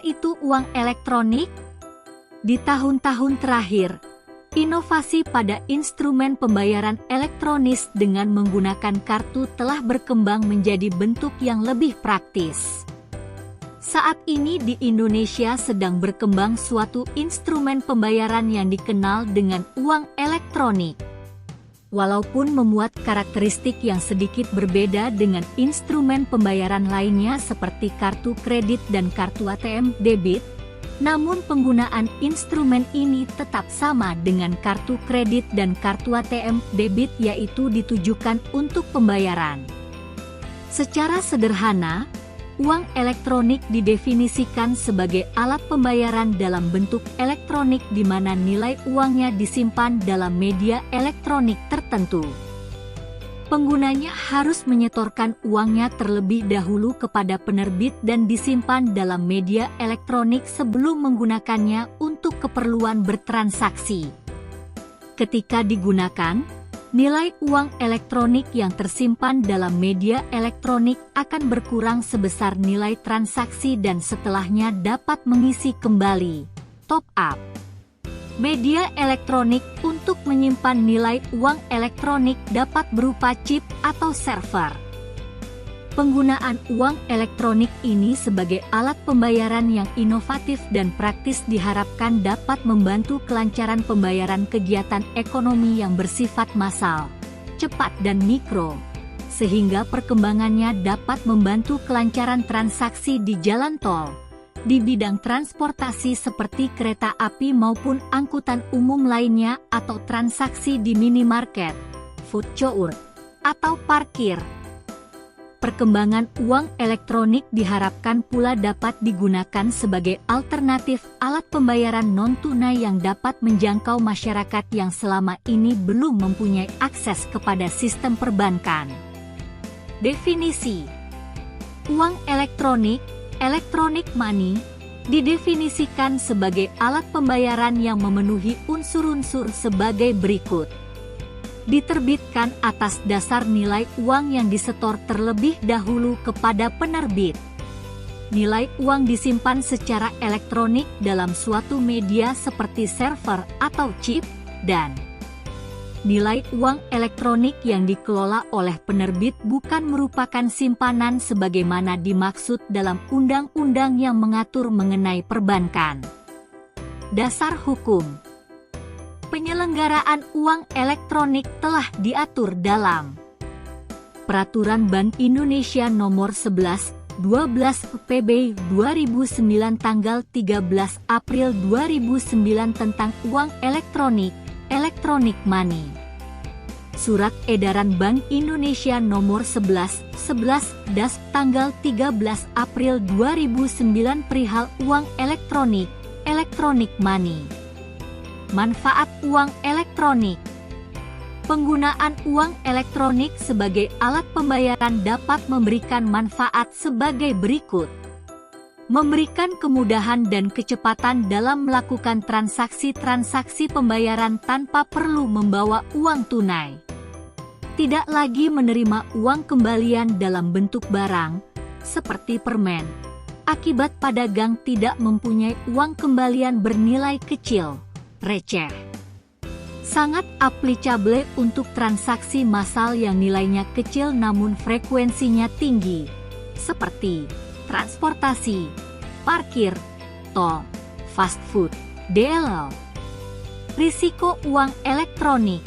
Apa itu uang elektronik? Di tahun-tahun terakhir, inovasi pada instrumen pembayaran elektronis dengan menggunakan kartu telah berkembang menjadi bentuk yang lebih praktis. Saat ini di Indonesia sedang berkembang suatu instrumen pembayaran yang dikenal dengan uang elektronik. Walaupun memuat karakteristik yang sedikit berbeda dengan instrumen pembayaran lainnya seperti kartu kredit dan kartu ATM debit, namun penggunaan instrumen ini tetap sama dengan kartu kredit dan kartu ATM debit, yaitu ditujukan untuk pembayaran. Secara sederhana, uang elektronik didefinisikan sebagai alat pembayaran dalam bentuk elektronik di mana nilai uangnya disimpan dalam media elektronik tertentu. Penggunanya harus menyetorkan uangnya terlebih dahulu kepada penerbit dan disimpan dalam media elektronik sebelum menggunakannya untuk keperluan bertransaksi. Ketika digunakan, nilai uang elektronik yang tersimpan dalam media elektronik akan berkurang sebesar nilai transaksi dan setelahnya dapat mengisi kembali, top up, media elektronik. Untuk menyimpan nilai uang elektronik dapat berupa chip atau server. Penggunaan uang elektronik ini sebagai alat pembayaran yang inovatif dan praktis diharapkan dapat membantu kelancaran pembayaran kegiatan ekonomi yang bersifat massal, cepat dan mikro, sehingga perkembangannya dapat membantu kelancaran transaksi di jalan tol, di bidang transportasi seperti kereta api maupun angkutan umum lainnya, atau transaksi di minimarket, food court, atau parkir. Perkembangan uang elektronik diharapkan pula dapat digunakan sebagai alternatif alat pembayaran non-tunai yang dapat menjangkau masyarakat yang selama ini belum mempunyai akses kepada sistem perbankan. Definisi uang elektronik, electronic money, didefinisikan sebagai alat pembayaran yang memenuhi unsur-unsur sebagai berikut. Diterbitkan atas dasar nilai uang yang disetor terlebih dahulu kepada penerbit. Nilai uang disimpan secara elektronik dalam suatu media seperti server atau chip, dan nilai uang elektronik yang dikelola oleh penerbit bukan merupakan simpanan sebagaimana dimaksud dalam undang-undang yang mengatur mengenai perbankan. Dasar hukum penyelenggaraan uang elektronik telah diatur dalam Peraturan Bank Indonesia Nomor 11/12 PB 2009 tanggal 13 April 2009 tentang uang elektronik, electronic money. Surat Edaran Bank Indonesia Nomor 11/11 tanggal 13 April 2009 perihal uang elektronik, electronic money. Manfaat uang elektronik. Penggunaan uang elektronik sebagai alat pembayaran dapat memberikan manfaat sebagai berikut. Memberikan kemudahan dan kecepatan dalam melakukan transaksi-transaksi pembayaran tanpa perlu membawa uang tunai. Tidak lagi menerima uang kembalian dalam bentuk barang, seperti permen, akibat pedagang tidak mempunyai uang kembalian bernilai kecil, receh. Sangat applicable untuk transaksi massal yang nilainya kecil namun frekuensinya tinggi, seperti transportasi, parkir, tol, fast food, DLL. Risiko uang elektronik.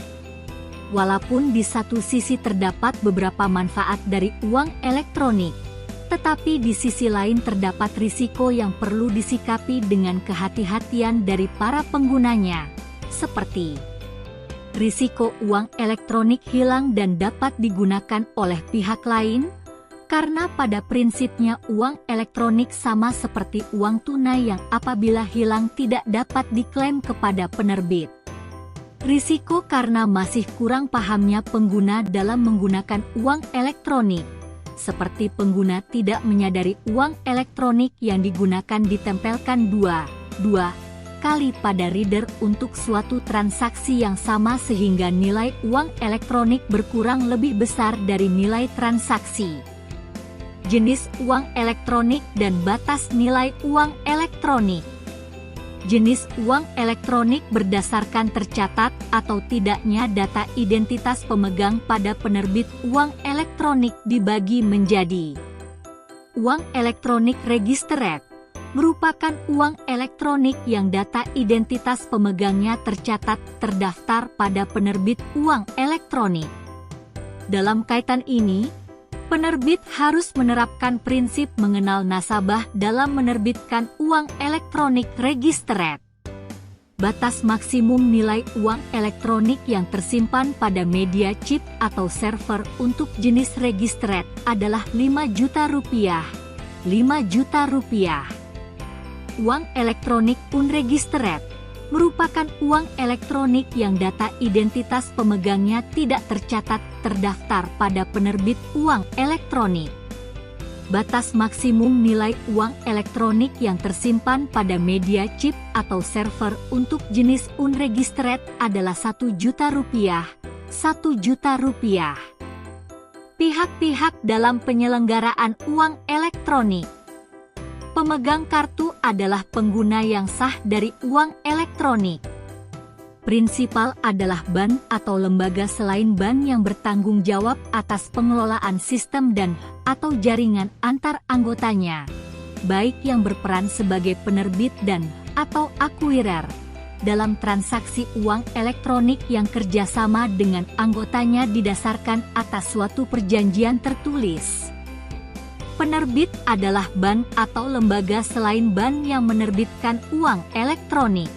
Walaupun di satu sisi terdapat beberapa manfaat dari uang elektronik, tetapi di sisi lain terdapat risiko yang perlu disikapi dengan kehati-hatian dari para penggunanya, seperti risiko uang elektronik hilang dan dapat digunakan oleh pihak lain, karena pada prinsipnya uang elektronik sama seperti uang tunai yang apabila hilang tidak dapat diklaim kepada penerbit. Risiko karena masih kurang pahamnya pengguna dalam menggunakan uang elektronik, seperti pengguna tidak menyadari uang elektronik yang digunakan ditempelkan dua kali pada reader untuk suatu transaksi yang sama sehingga nilai uang elektronik berkurang lebih besar dari nilai transaksi. Jenis uang elektronik dan batas nilai uang elektronik. Jenis uang elektronik berdasarkan tercatat atau tidaknya data identitas pemegang pada penerbit uang elektronik dibagi menjadi uang elektronik registered, merupakan uang elektronik yang data identitas pemegangnya tercatat terdaftar pada penerbit uang elektronik. Dalam kaitan ini, penerbit harus menerapkan prinsip mengenal nasabah dalam menerbitkan uang elektronik registered. Batas maksimum nilai uang elektronik yang tersimpan pada media chip atau server untuk jenis registered adalah 5 juta rupiah. 5 juta rupiah. Uang elektronik unregistered merupakan uang elektronik yang data identitas pemegangnya tidak tercatat terdaftar pada penerbit uang elektronik. Batas maksimum nilai uang elektronik yang tersimpan pada media chip atau server untuk jenis unregistered adalah 1 juta rupiah. 1 juta rupiah. Pihak-pihak dalam penyelenggaraan uang elektronik. Pemegang kartu adalah pengguna yang sah dari uang elektronik. Prinsipal adalah bank atau lembaga selain bank yang bertanggung jawab atas pengelolaan sistem dan atau jaringan antar anggotanya, baik yang berperan sebagai penerbit dan atau akuirer dalam transaksi uang elektronik yang kerjasama dengan anggotanya didasarkan atas suatu perjanjian tertulis. Penerbit adalah bank atau lembaga selain bank yang menerbitkan uang elektronik.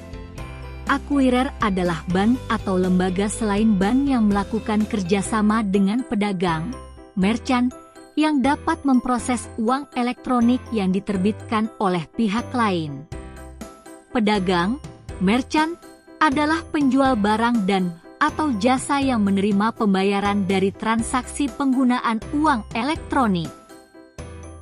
Akuirer adalah bank atau lembaga selain bank yang melakukan kerjasama dengan pedagang, merchant, yang dapat memproses uang elektronik yang diterbitkan oleh pihak lain. Pedagang, merchant, adalah penjual barang dan atau jasa yang menerima pembayaran dari transaksi penggunaan uang elektronik.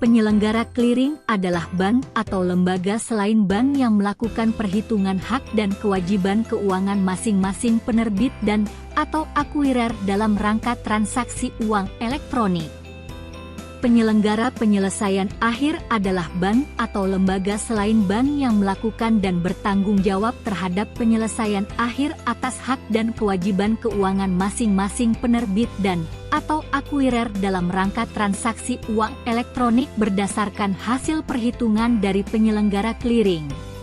Penyelenggara clearing adalah bank atau lembaga selain bank yang melakukan perhitungan hak dan kewajiban keuangan masing-masing penerbit dan atau akuirer dalam rangka transaksi uang elektronik. Penyelenggara penyelesaian akhir adalah bank atau lembaga selain bank yang melakukan dan bertanggung jawab terhadap penyelesaian akhir atas hak dan kewajiban keuangan masing-masing penerbit dan atau akuirer dalam rangka transaksi uang elektronik berdasarkan hasil perhitungan dari penyelenggara clearing.